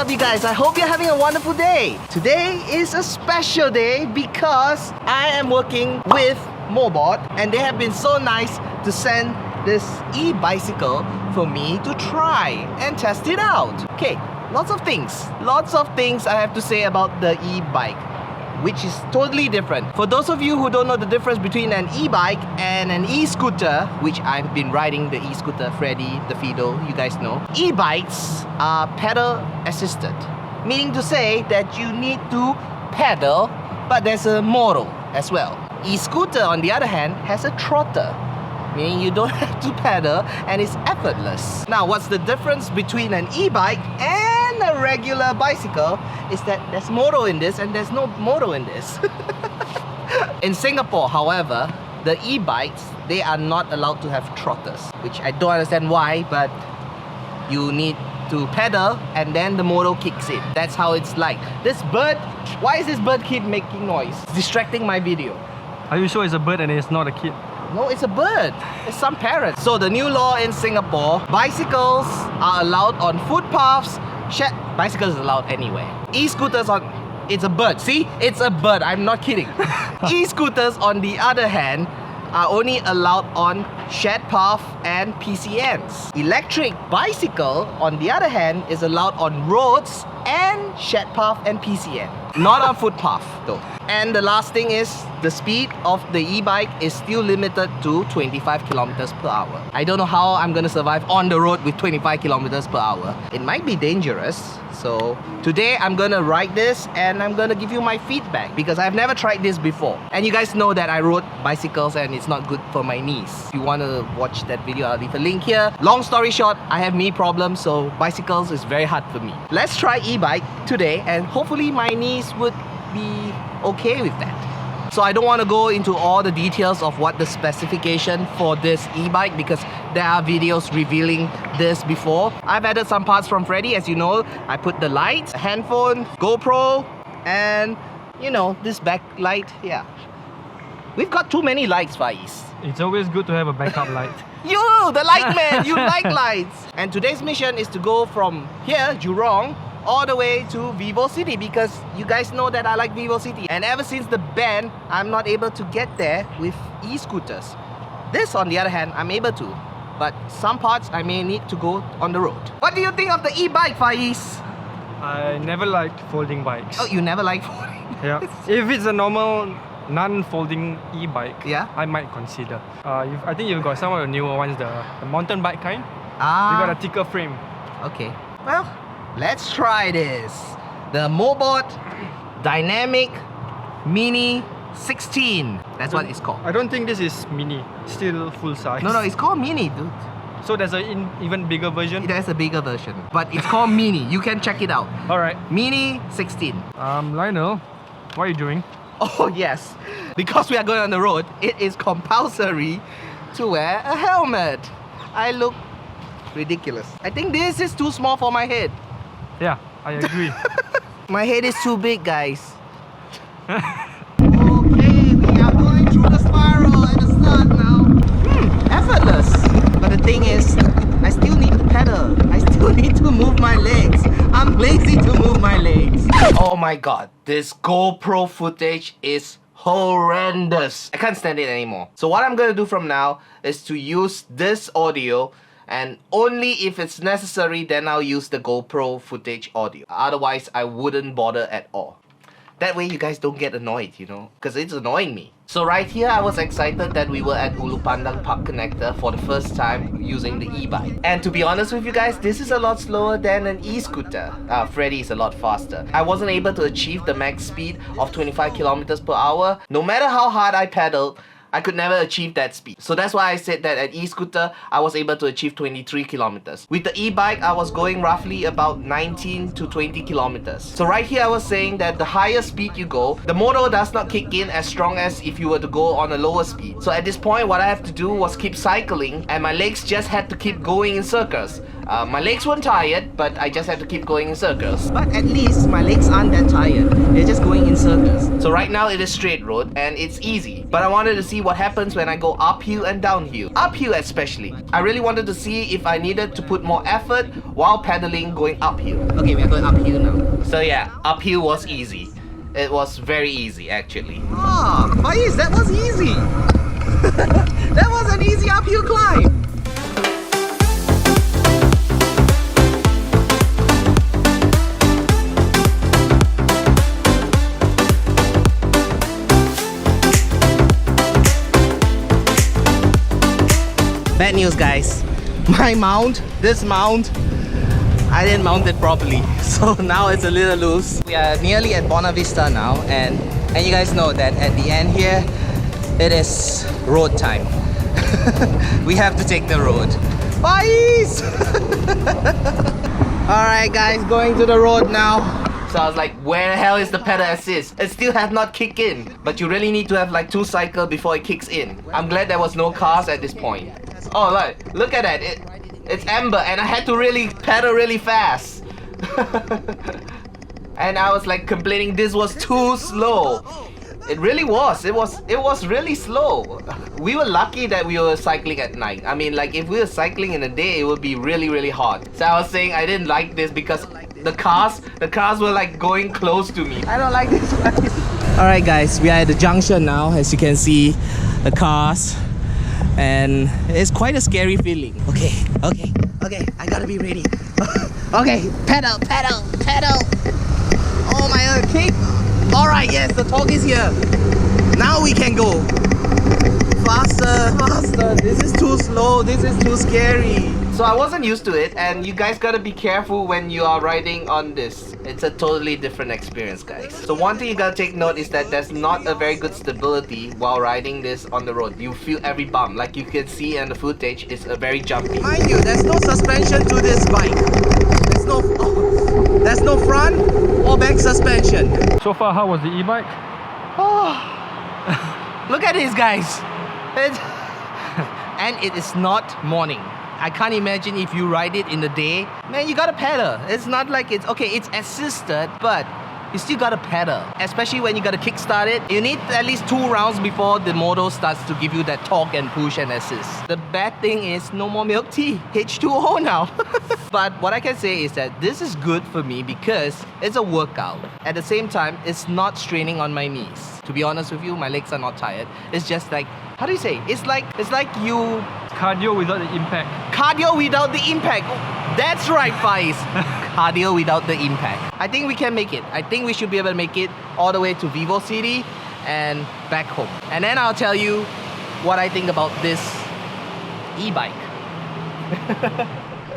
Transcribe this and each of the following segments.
up, you guys? I hope you're having a wonderful day. Today is a special day because I am working with Mobot and they have been so nice to send this e-bicycle for me to try and test it out. Okay, lots of things I have to say about the e-bike, which is totally different. For those of you who don't know the difference between an e-bike and an e-scooter, which I've been riding the e-scooter, Freddy, the Fido, you guys know. E-bikes are pedal assisted, meaning to say that you need to pedal, but there's a motor as well. E-scooter, on the other hand, has a trotter, meaning you don't have to pedal and it's effortless. Now, what's the difference between an e-bike and a regular bicycle is that there's motor in this and there's no motor in this. In Singapore, however, the e-bikes, they are not allowed to have trotters, which I don't understand why, but you need to pedal and then the motor kicks in. That's how it's like. This bird, why is this bird keep making noise? It's distracting my video. Are you sure it's a bird and it's not a kid? No, it's a bird. It's some parrots. So the new law in Singapore, bicycles are allowed on footpaths. Bicycles is allowed anywhere. E-scooters on... It's a bird. See? It's a bird. I'm not kidding. E-scooters, on the other hand, are only allowed on shared path and PCNs. Electric bicycle, on the other hand, is allowed on roads and shared path and PCN. Not on footpath though. And the last thing is, the speed of the e-bike is still limited to 25 kilometers per hour. I don't know how I'm gonna survive on the road with 25 kilometers per hour. It might be dangerous. So today I'm gonna ride this and I'm gonna give you my feedback because I've never tried this before. And you guys know that I rode bicycles and it's not good for my knees. If you wanna watch that video, I'll leave a link here. Long story short, I have knee problems, so bicycles is very hard for me. Let's try e-bike today and hopefully my knees would be okay with that. So I don't want to go into all the details of what the specification for this e-bike because there are videos revealing this before. I've added some parts from Freddy, as you know. I put the lights, a handphone, GoPro, and you know, this backlight. Yeah, we've got too many lights, Faiz. It's always good to have a backup light. You, the light man, you like lights. And today's mission is to go from here, Jurong, all the way to VivoCity because you guys know that I like VivoCity. And ever since the ban, I'm not able to get there with e-scooters. This, on the other hand, I'm able to. But some parts I may need to go on the road. What do you think of the e-bike, Faiz? I never liked folding bikes. Oh, you never like folding? Yeah. If it's a normal non-folding e-bike, yeah, I might consider. I think you've got some of the newer ones, the mountain bike kind. Ah. You got a thicker frame. Okay. Well, let's try this. The Mobot Dynamic Mini 16. That's what it's called. I don't think this is mini. Still full size. No, it's called Mini, dude. So there's an even bigger version? There's a bigger version. But it's called Mini. You can check it out. Alright. Mini 16. Lionel, what are you doing? Oh yes. Because we are going on the road, it is compulsory to wear a helmet. I look ridiculous. I think this is too small for my head. Yeah, I agree. My head is too big, guys. Okay, we are going through the spiral at the start now. Effortless. But the thing is, I still need to pedal. I still need to move my legs. I'm lazy to move my legs. Oh my god, this GoPro footage is horrendous. I can't stand it anymore. So what I'm gonna do from now is to use this audio, and only if it's necessary then I'll use the GoPro footage audio. Otherwise I wouldn't bother at all. That way you guys don't get annoyed, you know, because it's annoying me. So right here I was excited that we were at Ulu Pandan Park Connector for the first time using the e-bike. And to be honest with you guys, this is a lot slower than an e-scooter. Freddy is a lot faster. I wasn't able to achieve the max speed of 25 kilometers per hour. No matter how hard I pedaled, I could never achieve that speed. So that's why I said that at e-scooter, I was able to achieve 23 kilometers. With the e-bike, I was going roughly about 19 to 20 kilometers. So right here, I was saying that the higher speed you go, the motor does not kick in as strong as if you were to go on a lower speed. So at this point, what I have to do was keep cycling and my legs just had to keep going in circles. My legs weren't tired, but I just had to keep going in circles. But at least my legs aren't that tired. They're just going in circles. So right now it is straight road and it's easy. But I wanted to see what happens when I go uphill and downhill. Uphill especially. I really wanted to see if I needed to put more effort while pedaling going uphill. Okay, we are going uphill now. So yeah, uphill was easy. It was very easy actually. Ah, Faiz, that was easy. That was an easy uphill climb. Bad news, guys. My mount, this mount, I didn't mount it properly, so now it's a little loose. We are nearly at Buona Vista now, and you guys know that at the end here, it is road time. We have to take the road. Bye! Alright guys, going to the road now. So I was like, where the hell is the pedal assist? It still has not kicked in. But you really need to have like 2 cycles before it kicks in. I'm glad there was no cars at this point. Oh look at that, it's amber and I had to really pedal really fast. And I was like complaining this was too slow. It really was, it was really slow. We were lucky that we were cycling at night. I mean, like if we were cycling in the day, it would be really hot. So I was saying I didn't like this because the cars were like going close to me. I don't like this. Alright guys, we are at the junction now, as you can see the cars. And it's quite a scary feeling. Okay, I gotta be ready. Okay, pedal. Oh my god, kick. Alright, yes, the torque is here. Now we can go. Faster. This is too slow, this is too scary. So I wasn't used to it, and you guys gotta be careful when you are riding on this. It's a totally different experience, guys. So one thing you gotta take note is that there's not a very good stability while riding this on the road. You feel every bump, like you can see in the footage, it's a very jumpy. Mind you, there's no suspension to this bike. There's no front or back suspension. So far, how was the e-bike? Oh, look at this, guys. And it is not morning. I can't imagine if you ride it in the day. Man, you gotta pedal. It's not like it's assisted, but you still gotta pedal. Especially when you gotta kickstart it. You need at least 2 rounds before the motor starts to give you that torque and push and assist. The bad thing is no more milk tea. H2O now. But what I can say is that this is good for me because it's a workout. At the same time, it's not straining on my knees. To be honest with you, my legs are not tired. It's just like, how do you say? It's like you... Cardio without the impact. Cardio without the impact. That's right, Faiz. Cardio without the impact. I think we can make it. I think we should be able to make it all the way to VivoCity and back home. And then I'll tell you what I think about this e-bike.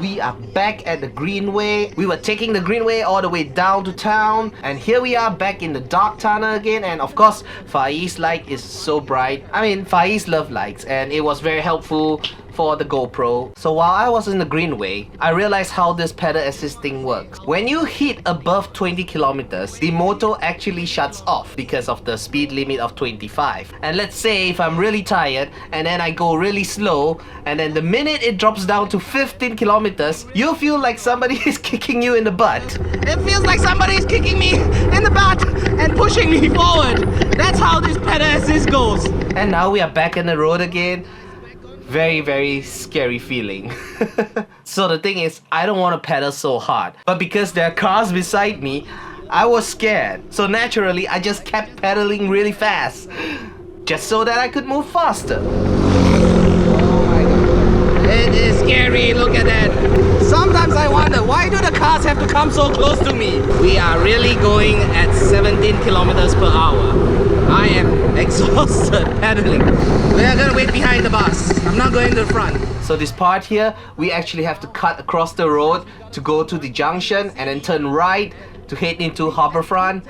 We are back at the Greenway. We were taking the Greenway all the way down to town, and here we are back in the dark tunnel again. And of course, Faiz's light is so bright. I mean, Faiz loves lights, and it was very helpful for the GoPro. So while I was in the Greenway, I realized how this pedal assist thing works. When you hit above 20 kilometers, the motor actually shuts off because of the speed limit of 25. And let's say if I'm really tired and then I go really slow, and then the minute it drops down to 15 kilometers, you feel like somebody is kicking you in the butt. It feels like somebody is kicking me in the butt and pushing me forward. That's how this pedal assist goes. And now we are back on the road again. Very scary feeling. So the thing is, I don't want to pedal so hard, but because there are cars beside me, I was scared. So naturally, I just kept pedaling really fast, just so that I could move faster. Oh my god, it is scary. Look at that. Sometimes I wonder, why do the cars have to come so close to me? We are really going at 17 kilometers per hour. I am exhausted pedaling. We are gonna wait behind the bus. I'm not going to the front. So this part here, we actually have to cut across the road to go to the junction and then turn right to head into Harbourfront.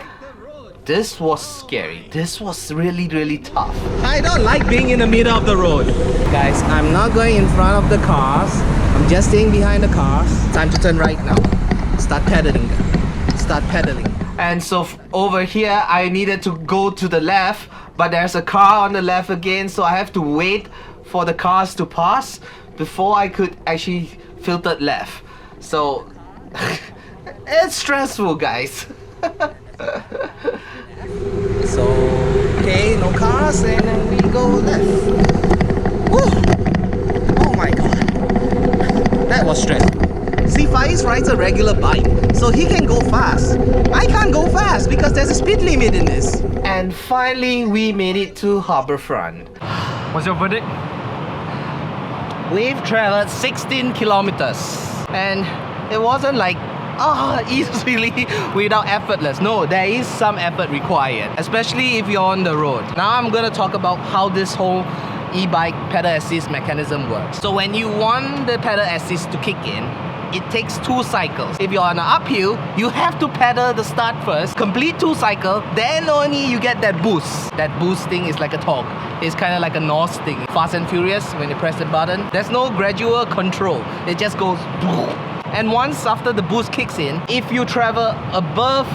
This was scary. This was really tough. I don't like being in the middle of the road. Guys, I'm not going in front of the cars. I'm just staying behind the cars. Time to turn right now. Start pedaling. And so over here, I needed to go to the left, but there's a car on the left again, so I have to wait for the cars to pass before I could actually filtered left. So it's stressful, guys. So, okay, no cars, and then we go left. Woo! Oh my god, that was stressful. See, Faiz rides a regular bike, so he can go fast. I can't go fast because there's a speed limit in this. And finally, we made it to Harbourfront. What's your verdict? We've traveled 16 kilometers, and it wasn't like easily without effortless. No, there is some effort required, especially if you're on the road. Now I'm gonna talk about how this whole e-bike pedal assist mechanism works. So when you want the pedal assist to kick in, it takes 2 cycles. If you're on an uphill, you have to pedal the start first, complete 2 cycles, then only you get that boost. That boost thing is like a torque. It's kind of like a NOS thing. Fast and Furious, when you press the button, there's no gradual control. It just goes. And once after the boost kicks in, if you travel above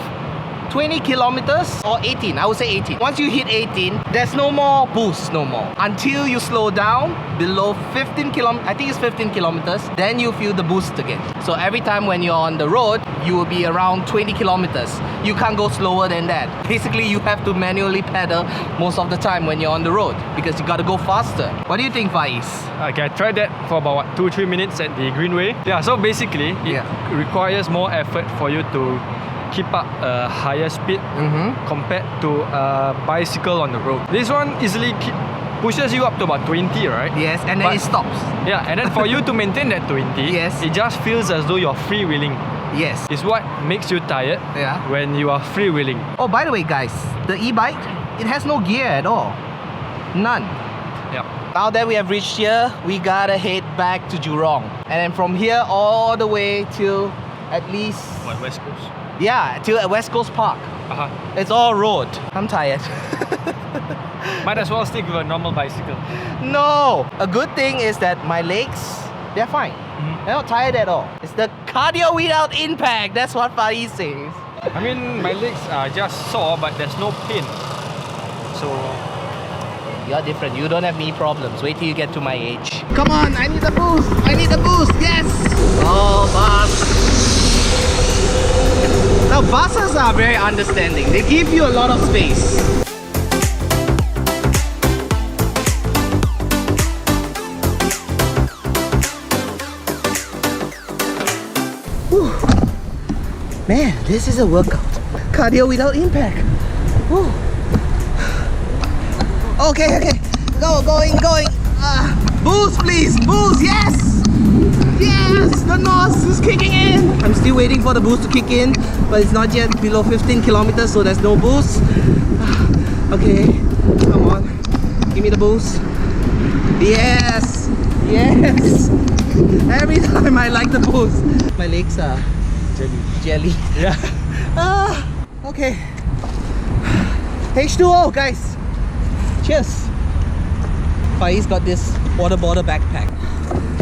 20 kilometers or 18, I would say 18. Once you hit 18, there's no more boost, no more. Until you slow down below 15 kilometers, I think it's 15 kilometers, then you feel the boost again. So every time when you're on the road, you will be around 20 kilometers. You can't go slower than that. Basically, you have to manually pedal most of the time when you're on the road because you gotta go faster. What do you think, Faiz? Okay, I tried that for about 2-3 minutes at the Greenway. Yeah, so basically, it requires more effort for you to keep up a higher speed compared to a bicycle on the road. This one easily pushes you up to about 20, right? Yes, and then it stops. Yeah, and then for you to maintain that 20, yes, it just feels as though you're freewheeling. Yes. It's what makes you tired when you are freewheeling. Oh, by the way, guys, the e-bike, it has no gear at all. None. Yep. Now that we have reached here, we gotta head back to Jurong. And then from here all the way to at least... What, West Coast? Yeah, to West Coast Park. It's all road. I'm tired. Might as well stick with a normal bicycle. No! A good thing is that my legs, they're fine. They're not tired at all. It's the cardio without impact. That's what Faiz says. I mean, my legs are just sore, but there's no pain. So... You're different. You don't have knee problems. Wait till you get to my age. Come on, I need a boost. I need a boost. Yes! Oh, bus. Now, buses are very understanding. They give you a lot of space. Whew. Man, this is a workout. Cardio without impact. Whew. Okay. Going. Boost, please. Boost, yes! Yes! The NOS is kicking in. I'm still waiting for the boost to kick in, but it's not yet below 15 kilometers, so there's no boost. Okay, come on. Give me the boost. Yes! Yes! Every time I like the boost. My legs are jelly. Yeah. Okay. H2O, guys. Cheers. Faiz got this water bottle backpack.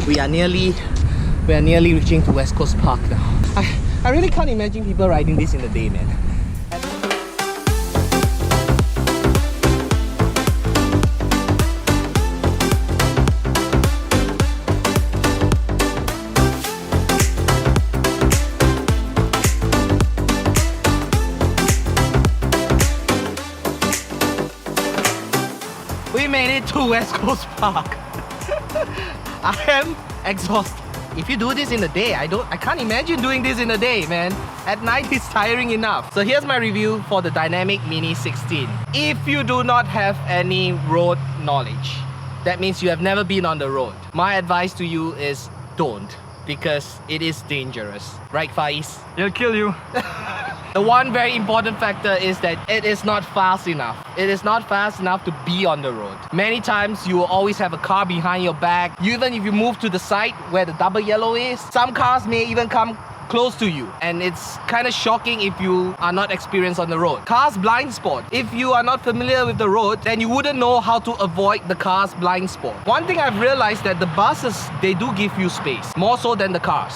We are nearly reaching to West Coast Park now. I really can't imagine people riding this in the day, man. We made it to West Coast Park. I am exhausted. If you do this in the day, I can't imagine doing this in the day, man. At night it's tiring enough. So here's my review for the Dynamic Mini 16. If you do not have any road knowledge, that means you have never been on the road. My advice to you is don't, because it is dangerous. Right, Faiz? It'll kill you. The one very important factor is that it is not fast enough. It is not fast enough to be on the road. Many times you will always have a car behind your back. Even if you move to the side where the double yellow is, some cars may even come close to you. And it's kind of shocking if you are not experienced on the road. Cars blind spot. If you are not familiar with the road, then you wouldn't know how to avoid the car's blind spot. One thing I've realized that the buses, they do give you space, more so than the cars.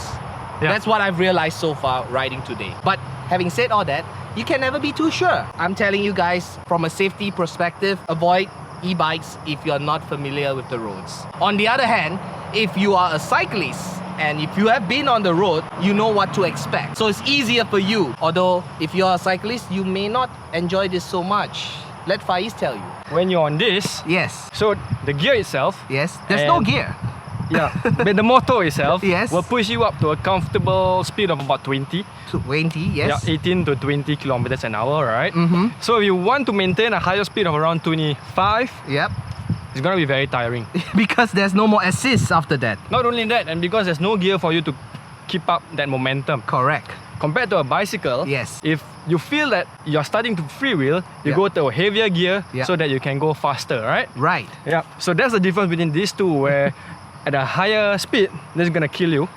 Yeah. That's what I've realized so far riding today. But having said all that, you can never be too sure. I'm telling you guys, from a safety perspective, avoid e-bikes if you're not familiar with the roads. On the other hand, if you are a cyclist And if you have been on the road, you know what to expect. So it's easier for you. Although if you're a cyclist, you may not enjoy this so much. Let Faiz tell you. When you're on this, Yes. so the gear itself, Yes. There's no And- gear. yeah, but the motor itself Yes. will push you up to a comfortable speed of about 20. 20, yes. Yeah, 18 to 20 kilometers an hour, right? Mm-hmm. So if you want to maintain a higher speed of around 25, Yep. it's gonna be very tiring. Because there's no more assist after that. Not only that, and because there's no gear for you to keep up that momentum. Correct. Compared to a bicycle, Yes. if you feel that you're starting to freewheel, you Yeah. go to a heavier gear Yeah. so that you can go faster, right? Right. Yeah. So that's the difference between these two, where at a higher speed, this is gonna kill you.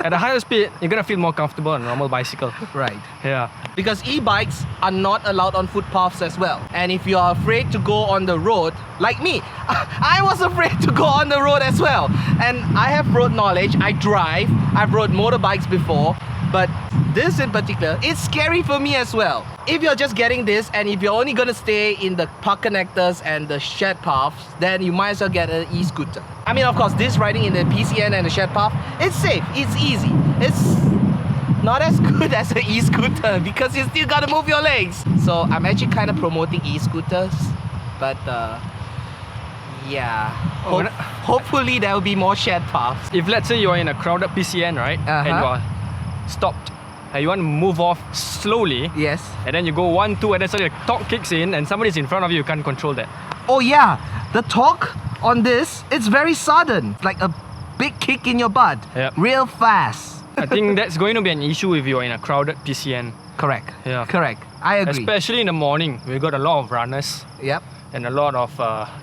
At a higher speed, you're gonna feel more comfortable on a normal bicycle. Right. Yeah. Because e-bikes are not allowed on footpaths as well. And if you are afraid to go on the road, like me, I was afraid to go on the road as well. And I have road knowledge, I drive, I've rode motorbikes before, but this in particular, it's scary for me as well. If you're just getting this and if you're only gonna stay in the park connectors and the shared paths, then you might as well get an e-scooter. I mean, of course, this riding in the PCN and the shared path, it's safe, it's easy. It's not as good as an e-scooter because you still gotta move your legs. So I'm actually kind of promoting e-scooters, but yeah, hopefully there will be more shared paths. If let's say you're in a crowded PCN, right? And you are stopped and you want to move off slowly, Yes. and then you go 1, 2, and then suddenly the torque kicks in and somebody's in front of you, you can't control that. Oh yeah, the torque on this, it's very sudden. Like a big kick in your butt. Yep. Real fast. I think that's going to be an issue if you're in a crowded PCN. Correct. Yeah. Correct. I agree. Especially in the morning, we got a lot of runners Yep. and a lot of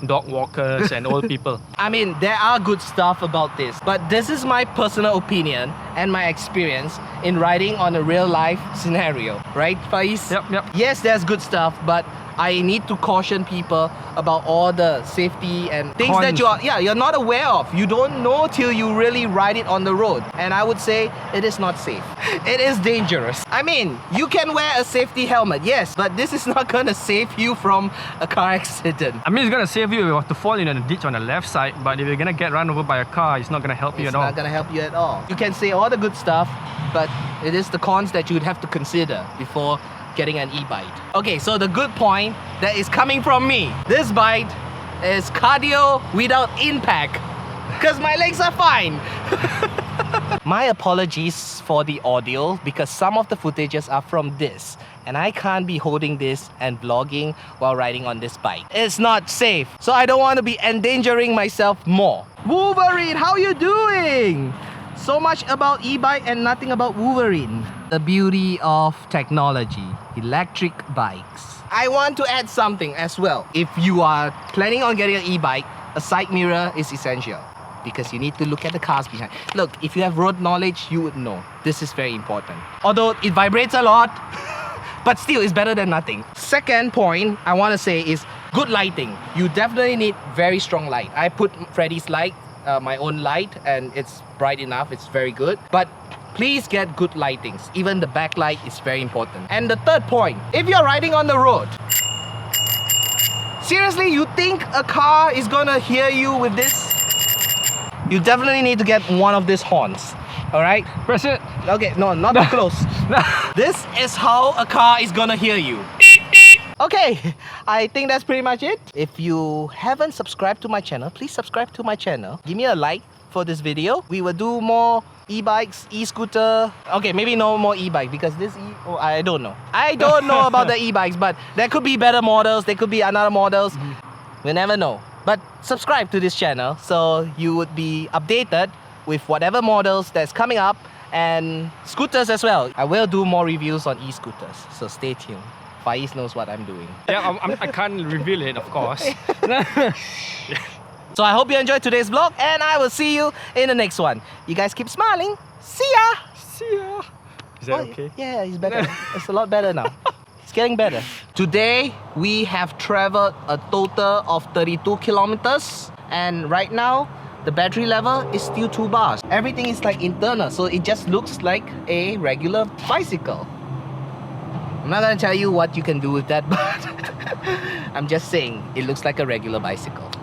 dog walkers and old people. I mean, there are good stuff about this, but this is my personal opinion and my experience in riding on a real life scenario, right, Faiz? Yep. Yes, there's good stuff, but I need to caution people about all the safety and things that you're not aware of. You don't know till you really ride it on the road. And I would say it is not safe. It is dangerous. I mean, you can wear a safety helmet, yes, but this is not gonna save you from a car accident. I mean, it's gonna save you if you have to fall in a ditch on the left side, but if you're gonna get run over by a car, it's not gonna help you It's at all. not gonna help you at all. You can say all the good stuff, but it is the cons that you would have to consider before getting an e-bike. Okay, so the good point that is coming from me, this bike is cardio without impact because my legs are fine. My apologies for the audio because some of the footages are from this and I can't be holding this and vlogging while riding on this bike. It's not safe, so I don't want to be endangering myself more. Wolverine, how you doing? So much about e-bike and nothing about Wolverine. The beauty of technology, electric bikes. I want to add something as well. If you are planning on getting an e-bike, a side mirror is essential because you need to look at the cars behind. Look, if you have road knowledge, you would know. This is very important. Although it vibrates a lot, but still it's better than nothing. Second point I want to say is good lighting. You definitely need very strong light. I put Freddy's light, my own light, and it's bright enough, it's very good. But please get good lightings. Even the backlight is very important. And the third point, if you're riding on the road, seriously, you think a car is gonna hear you with this? You definitely need to get one of these horns. Alright? Press it. Okay, no, not too close. This is how a car is gonna hear you. Okay, I think that's pretty much it. If you haven't subscribed to my channel, please subscribe to my channel. Give me a like for this video. We will do more e-bikes, e-scooter. Okay, maybe no more e-bike because this I don't know. I don't know about the e-bikes, but there could be better models, there could be another models. We never know. But subscribe to this channel so you would be updated with whatever models that's coming up and scooters as well. I will do more reviews on e-scooters, so stay tuned. Faiz knows what I'm doing. Yeah, I can't reveal it, of course. So I hope you enjoyed today's vlog and I will see you in the next one. You guys keep smiling. See ya! See ya. Is that okay? Yeah, it's better. It's a lot better now. It's getting better. Today, we have traveled a total of 32 kilometers and right now, the battery level is still 2 bars. Everything is like internal, so it just looks like a regular bicycle. I'm not gonna tell you what you can do with that, but I'm just saying it looks like a regular bicycle.